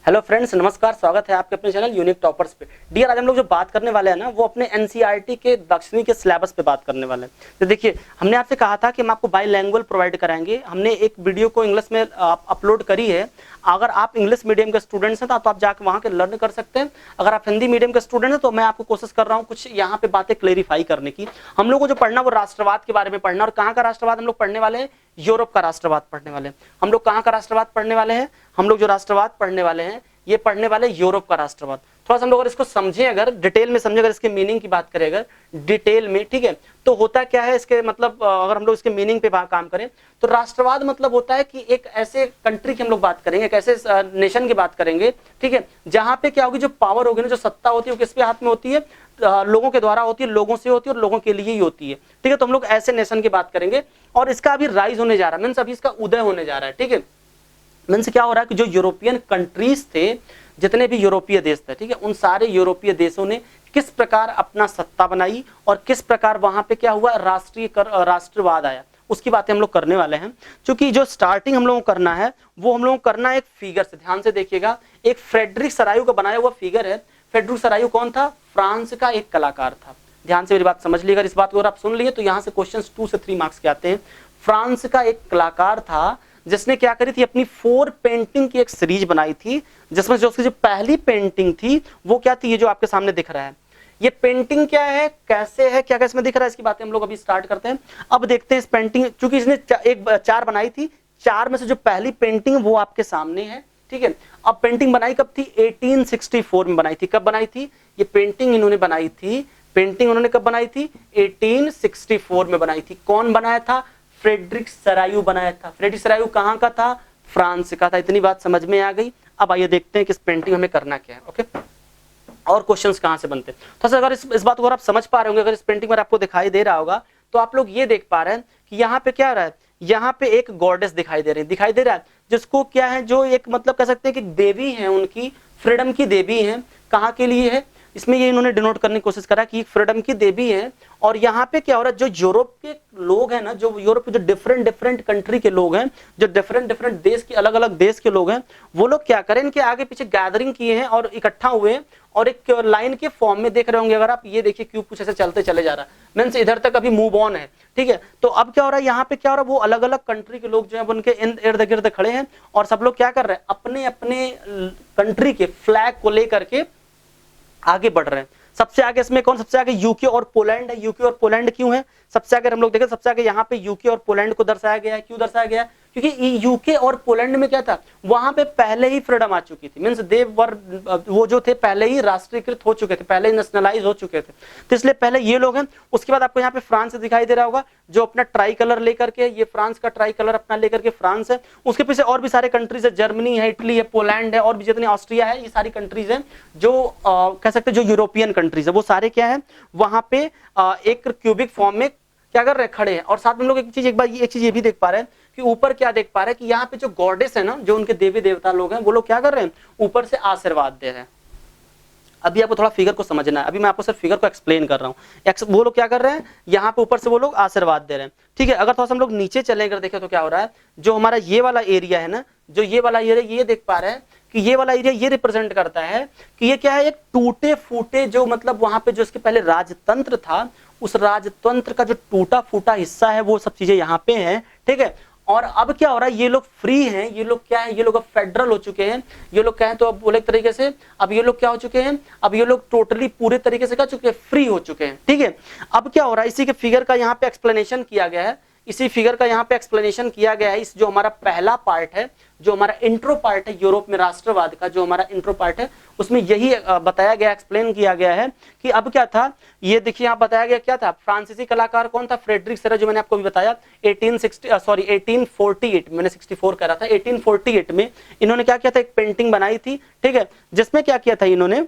Hello friends, नमस्कार। स्वागत है आपके अपने चैनल यूनिक टॉपर्स पे। डियर, आज हम लोग जो बात करने वाले हैं ना, वो अपने एनसीईआरटी के दक्षिणी के सिलेबस पे बात करने वाले हैं। तो देखिए, हमने आपसे कहा था कि हम आपको बाईलैंग्वेज प्रोवाइड कराएंगे। हमने एक वीडियो को इंग्लिश में अपलोड करी है। अगर आप इंग्लिश मीडियम के स्टूडेंट्स हैं तो आप जाकर वहाँ के लर्न कर सकते हैं। अगर आप हिंदी मीडियम के स्टूडेंट हैं तो मैं आपको कोशिश कर रहा हूँ कुछ यहाँ पे बातें क्लेरिफाई करने की। हम लोग को जो पढ़ना वो राष्ट्रवाद के बारे में पढ़ना। और कहाँ का राष्ट्रवाद हम लोग पढ़ने वाले हैं? यूरोप का राष्ट्रवाद पढ़ने वाले हैं। हम लोग कहाँ का राष्ट्रवाद पढ़ने वाले हैं? हम लोग जो राष्ट्रवाद पढ़ने वाले हैं ये पढ़ने वाले यूरोप का राष्ट्रवाद। थोड़ा सा हम लोग अगर इसको समझें, अगर डिटेल में समझें, अगर इसके मीनिंग की बात करें अगर डिटेल में, ठीक है, तो होता क्या है इसके मतलब, अगर हम लोग इसके मीनिंग पे काम करें तो राष्ट्रवाद मतलब होता है कि एक ऐसे कंट्री की हम लोग बात करेंगे, एक ऐसे नेशन की बात करेंगे, ठीक है, जहां पे क्या होगी, जो पावर होगी ना, जो सत्ता होती है वो किसके हाथ में होती है? लोगों के द्वारा होती है, लोगों से होती है और लोगों के लिए ही होती है, ठीक है। तो हम लोग ऐसे नेशन की बात करेंगे और इसका अभी राइज होने जा रहा है, मीन्स अभी इसका उदय होने जा रहा है, ठीक है। मीन्स क्या हो रहा है कि जो यूरोपियन कंट्रीज थे, जितने भी यूरोपीय देश थे, ठीक है, उन सारे यूरोपीय देशों ने किस प्रकार अपना सत्ता बनाई और किस प्रकार वहां पे क्या हुआ, राष्ट्रवाद आया, उसकी बातें हम लोग करने वाले हैं। क्योंकि जो स्टार्टिंग हम लोगों को करना है वो हम लोगों को करना है एक फिगर से। ध्यान से देखिएगा, एक फ्रेडरिक सरायू का बनाया हुआ फिगर है। फ्रेडरिक सरायू कौन था? फ्रांस का एक कलाकार था। ध्यान से मेरी बात समझ लीजिएगा। इस बात को अगर आप सुन लिए तो यहाँ से क्वेश्चन 2 से 3 मार्क्स के आते हैं। फ्रांस का एक कलाकार था जिसने क्या करी थी, अपनी 4 पेंटिंग की एक सीरीज बनाई थी, जिसमें जो उसकी जो पहली पेंटिंग थी वो क्या थी, ये जो आपके सामने दिख रहा है। ये पेंटिंग क्या है, कैसे है, क्या क्या इसमें दिख रहा है, इसकी बातें हम लोग अभी स्टार्ट करते हैं। अब देखते हैं इस पेंटिंग, क्योंकि इसने 4 बनाई थी, 4 में से जो पहली पेंटिंग वो आपके सामने है, ठीक है। अब पेंटिंग बनाई कब थी? 1864 में बनाई थी। कब बनाई थी ये पेंटिंग? इन्होंने बनाई थी, पेंटिंग उन्होंने कब बनाई थी? 1864 में बनाई थी। कौन बनाया था? फ्रेडरिक सरायू बनाया था। फ्रेडरिक सरायू कहाँ का था? फ्रांस का था। इतनी बात समझ में आ गई। अब आइए देखते हैं कि इस पेंटिंग हमें करना क्या है, ओके। और क्वेश्चंस कहाँ से बनते हैं, तो अगर इस बात को अगर आप समझ पा रहे होंगे, अगर इस पेंटिंग में आपको दिखाई दे रहा होगा तो आप लोग ये देख पा रहे हैं कि यहाँ पे क्या रहा है, यहाँ पे एक गॉडेस दिखाई दे रहा है, जिसको क्या है, जो एक मतलब कह सकते हैं कि देवी है, उनकी फ्रीडम की देवी है। कहाँ के लिए है? इसमें ये इन्होंने डिनोट करने की कोशिश करा कि फ्रीडम की देवी है। और यहाँ पे क्या हो रहा है, जो यूरोप के लोग हैं ना, जो यूरोप के जो डिफरेंट कंट्री के लोग हैं, जो डिफरेंट देश के अलग अलग देश के लोग हैं, वो लोग क्या करें, इनके आगे पीछे गैदरिंग किए हैं और इकट्ठा हुए हैं और एक लाइन के फॉर्म में देख रहे होंगे। अगर आप ये देखिए, क्यों कुछ ऐसे चलते चले जा रहा है, मीन्स इधर तक अभी मूव ऑन है, ठीक है। तो अब क्या हो रहा है, यहाँ पे क्या हो रहा है, वो अलग अलग कंट्री के लोग जो है उनके इर्द गिर्द खड़े हैं और सब लोग क्या कर रहे हैं, अपने अपने कंट्री के फ्लैग को लेकर के आगे बढ़ रहे हैं। सबसे आगे इसमें कौन सबसे आगे? यूके और पोलैंड है। यूके और पोलैंड क्यों है सबसे आगे? हम लोग देखें सबसे आगे यहाँ पे यूके और पोलैंड को दर्शाया गया है। क्यों दर्शाया गया? क्योंकि यूके और पोलैंड में क्या था, वहां पे पहले ही फ्रीडम आ चुकी थी, मींस दे वर, वो जो थे पहले ही राष्ट्रीयकृत हो चुके थे, पहले ही नेशनलाइज हो चुके थे, तो इसलिए पहले ये लोग हैं। उसके बाद आपको यहाँ पे फ्रांस दिखाई दे रहा होगा, जो अपना ट्राई कलर लेकर के, ये फ्रांस का ट्राई कलर अपना लेकर के फ्रांस है। उसके पीछे और भी सारे कंट्रीज है, जर्मनी है, इटली है, पोलैंड है और भी जितनी ऑस्ट्रिया है, ये सारी कंट्रीज हैं जो कह सकते हैं जो यूरोपियन कंट्रीज है, वो सारे क्या है वहां पे एक क्यूबिक फॉर्म में क्या कर रहे हैं, खड़े हैं। और साथ में लोग एक चीज ये भी देख पा रहे हैं कि ऊपर क्या देख पा रहे हैं कि यहाँ पे जो गॉडेस है ना, जो उनके देवी देवता लोग हैं, वो लोग क्या कर रहे हैं, ऊपर से आशीर्वाद दे रहे हैं। अभी आपको थोड़ा फिगर को समझना है, अभी मैं आपको सिर्फ फिगर को एक्सप्लेन कर रहा हूँ। वो लोग क्या कर रहे हैं, यहाँ पे ऊपर से वो लोग आशीर्वाद दे रहे हैं, ठीक है। अगर थोड़ा सा हम लोग नीचे चले अगर देखें तो क्या हो रहा है, जो हमारा ये वाला एरिया है ना, जो ये वाला एरिया, ये देख पा रहे हैं कि ये वाला एरिया ये रिप्रेजेंट करता है कि ये क्या है, एक टूटे फूटे जो मतलब वहां पे जो इसके पहले राजतंत्र था, उस राजतंत्र का जो टूटा फूटा हिस्सा है, वो सब चीजें यहाँ पे हैं, ठीक है। और अब क्या हो रहा है, ये लोग फ्री हैं, ये लोग क्या है, ये लोग अब फेडरल हो चुके हैं, ये लोग क्या है, तो अब बोले तरीके से अब ये लोग क्या हो चुके हैं, अब ये लोग टोटली पूरे तरीके से क्या चुके हैं, फ्री हो चुके हैं, ठीक है। अब क्या हो रहा है, इसी के फिगर का यहाँ पे एक्सप्लेनेशन किया गया है, इसी फिगर का यहाँ पे एक्सप्लेनेशन किया गया है। इस जो हमारा पहला पार्ट है, जो हमारा इंट्रो पार्ट है यूरोप में राष्ट्रवाद का, जो हमारा इंट्रो पार्ट है, उसमें यही बताया गया, एक्सप्लेन किया गया है कि अब क्या था, ये देखिए यहाँ बताया गया क्या था। फ्रांसीसी कलाकार कौन था? फ्रेडरिक सरायू, जो मैंने आपको भी बताया 1848, मैंने 64 कह रहा था, 1848 में इन्होंने क्या किया था, एक पेंटिंग बनाई थी, ठीक है, जिसमें क्या किया था इन्होंने,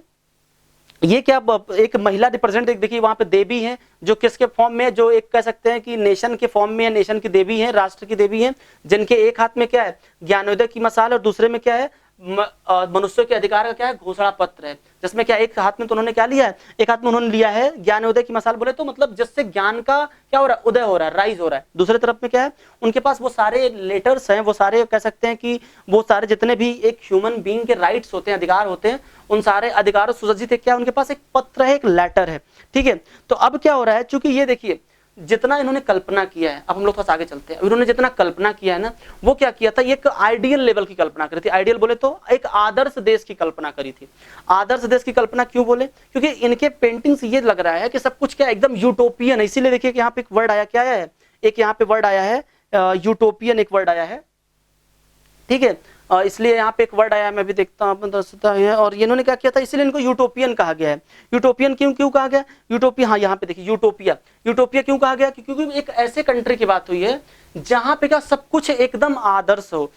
ये क्या एक महिला रिप्रेजेंट, देखिए वहां पे देवी है, जो किसके फॉर्म में, जो एक कह सकते हैं कि नेशन के फॉर्म में है, नेशन की देवी है, राष्ट्र की देवी है, जिनके एक हाथ में क्या है, ज्ञानोदय की मसाल और दूसरे में क्या है, मनुष्य के अधिकार का क्या है, घोषणा पत्र है, जिसमें क्या एक हाथ में तो उन्होंने क्या लिया है, एक हाथ में उन्होंने लिया है ज्ञानोदय की मसाल, बोले तो मतलब जिससे ज्ञान का क्या हो रहा है, उदय हो रहा है, राइज हो रहा है। दूसरी तरफ में क्या है, उनके पास वो सारे लेटर्स हैं, वो सारे कह सकते हैं कि वो सारे जितने भी एक ह्यूमन बीइंग के राइट्स होते हैं, अधिकार होते हैं, उन सारे अधिकारों सुसज्जित है, क्या उनके पास एक पत्र है, एक लेटर है, ठीक है। तो अब क्या हो रहा है, चूंकि ये देखिए जितना इन्होंने कल्पना किया है, अब हम लोग थोड़ा आगे चलते हैं, इन्होंने जितना कल्पना किया है ना, वो क्या किया था, एक आइडियल लेवल की कल्पना करी थी। आइडियल बोले तो एक आदर्श देश की कल्पना करी थी। आदर्श देश की कल्पना क्यों बोले, क्योंकि इनके पेंटिंग्स ये लग रहा है कि सब कुछ क्या एकदम यूटोपियन है। इसीलिए देखिए कि यहाँ पे एक वर्ड आया, क्या आया है, एक यहाँ पे वर्ड आया है यूटोपियन, एक वर्ड आया है, ठीक है। इसलिए यहाँ पे एक वर्ड आया है, मैं भी देखता हूँ, और इन्होंने क्या किया था, इसलिए इनको यूटोपियन कहा गया है। यूटोपियन क्यों क्यों कहा गया, यूटोपिया, हाँ यहाँ पे देखिए यूटोपिया, यूटोपिया क्यों कहा गया, क्योंकि एक ऐसे कंट्री की बात हुई है जहां पे क्या सब कुछ एकदम आदर्श हो,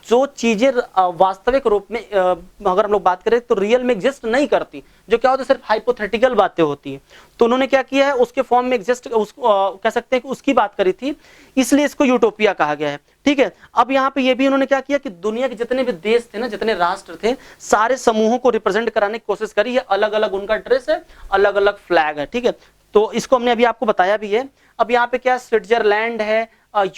जो चीजें वास्तविक रूप में अगर हम लोग बात करें तो रियल में एग्जिस्ट नहीं करती, जो क्या होता है सिर्फ हाइपोथेटिकल बातें होती है। तो उन्होंने क्या किया है, उसके फॉर्म में एग्जिस्ट कह सकते हैं कि उसकी बात करी थी, इसलिए इसको यूटोपिया कहा गया है, ठीक है। अब यहाँ पे ये भी उन्होंने क्या किया कि दुनिया के जितने भी देश थे ना, जितने राष्ट्र थे, सारे समूहों को रिप्रेजेंट कराने की कोशिश करी है। अलग अलग उनका ड्रेस है, अलग अलग फ्लैग है, ठीक है। तो इसको हमने अभी आपको बताया भी है। अब यहाँ पे क्या स्विट्जरलैंड है,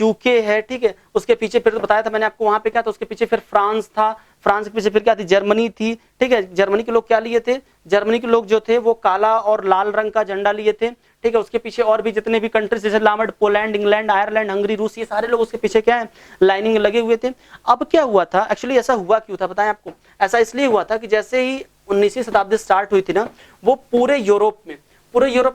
यूके है, ठीक है। उसके पीछे फिर बताया था मैंने आपको, वहां पे क्या था, उसके पीछे फिर फ्रांस था, फ्रांस के पीछे फिर क्या थी, जर्मनी थी, ठीक है। जर्मनी के लोग क्या लिए थे, जर्मनी के लोग जो थे वो काला और लाल रंग का झंडा लिए थे, ठीक है। उसके पीछे और भी जितने भी कंट्रीज जैसे लामड, पोलैंड, इंग्लैंड, आयरलैंड, हंगरी, रूस, ये सारे लोग उसके पीछे क्या है, लाइनिंग लगे हुए थे। अब क्या हुआ था, एक्चुअली ऐसा हुआ क्यों था बताएं आपको, ऐसा इसलिए हुआ था कि जैसे ही 19वीं शताब्दी स्टार्ट हुई थी ना, वो पूरे यूरोप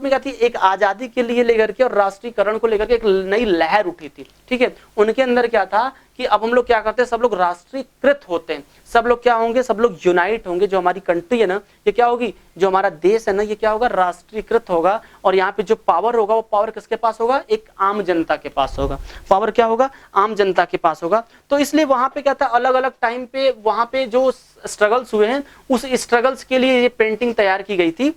में क्या थी, एक आजादी के लिए लेकर के और राष्ट्रीयकरण को लेकर के एक नई लहर उठी थी, ठीक है। उनके अंदर क्या था कि अब हम लोग क्या करते हैं, सब लोग राष्ट्रीयकृत होते हैं, सब लोग क्या होंगे, सब लोग यूनाइट होंगे, जो हमारी कंट्री है ना ये क्या होगी, जो हमारा देश है ना ये क्या होगा, राष्ट्रीयकृत होगा। और यहाँ पे जो पावर होगा वो पावर किसके पास होगा, एक आम जनता के पास होगा। पावर क्या होगा, आम जनता के पास होगा। तो इसलिए वहां पे क्या था, अलग अलग टाइम पे वहां पे जो स्ट्रगल्स हुए हैं, उस स्ट्रगल्स के लिए ये पेंटिंग तैयार की गई थी,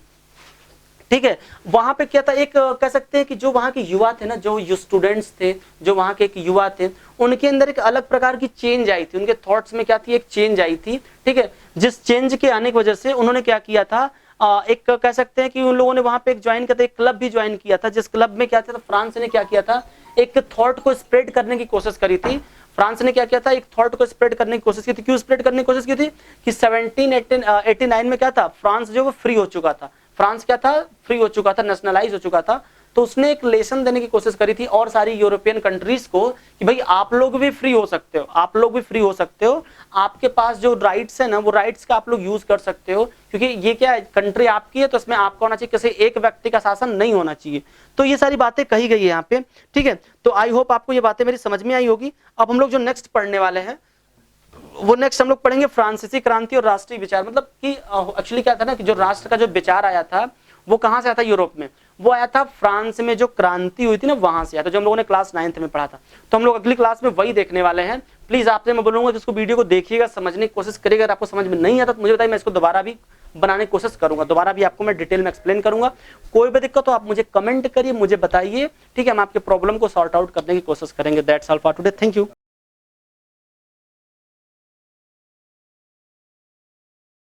ठीक है। वहां पे क्या था, एक कह सकते हैं कि जो वहां के युवा थे ना, जो स्टूडेंट्स थे, जो वहां के एक युवा थे, उनके अंदर एक अलग प्रकार की चेंज आई थी, उनके थॉट्स में क्या थी, एक चेंज आई थी, ठीक है। जिस चेंज के आने की वजह से उन्होंने क्या किया था, एक कह सकते हैं कि उन लोगों ने वहां पे एक ज्वाइन किया था, एक क्लब भी ज्वाइन किया था, जिस क्लब में क्या था, फ्रांस ने क्या किया था, एक थॉट को स्प्रेड करने की कोशिश करी थी। फ्रांस ने क्या किया था, एक थॉट को स्प्रेड करने की कोशिश की थी। क्यों स्प्रेड करने की कोशिश की थी कि 1789 में क्या था, फ्रांस जो वो फ्री हो चुका था, फ्रांस क्या था, फ्री हो चुका था, नेशनलाइज हो चुका था। तो उसने एक लेसन देने की कोशिश करी थी और सारी यूरोपियन कंट्रीज को कि भाई आप लोग भी फ्री हो सकते हो, आप लोग भी फ्री हो सकते हो, आपके पास जो राइट्स है ना वो राइट्स का आप लोग यूज कर सकते हो, क्योंकि ये क्या है, कंट्री आपकी है, तो इसमें आपका होना चाहिए, किसी एक व्यक्ति का शासन नहीं होना चाहिए। तो ये सारी बातें कही गई है यहाँ पे, ठीक है। तो आई होप आपको ये बातें मेरी समझ में आई होगी। अब हम लोग जो नेक्स्ट पढ़ने वाले हैं वो नेक्स्ट हम लोग पढ़ेंगे फ्रांसीसी क्रांति और राष्ट्रीय विचार। मतलब कि एक्चुअली क्या था ना कि जो राष्ट्र का जो विचार आया था वो कहाँ से आया था, यूरोप में, वो आया था फ्रांस में, जो क्रांति हुई थी ना वहां से आया था, जो हम लोगों ने क्लास 9th में पढ़ा था। तो हम लोग अगली क्लास में वही देखने वाले हैं। प्लीज आपसे मैं बोलूंगा कि इसको वीडियो को देखिएगा, समझने की कोशिश करिएगा। अगर आपको समझ में नहीं आता तो मुझे बताइए, मैं इसको दोबारा भी बनाने की कोशिश करूंगा, दोबारा भी आपको मैं डिटेल में एक्सप्लेन करूंगा। कोई भी दिक्कत तो आप मुझे कमेंट करिए, मुझे बताइए, ठीक है। हम आपके प्रॉब्लम को सॉर्ट आउट करने की कोशिश करेंगे। That's all for today, thank you.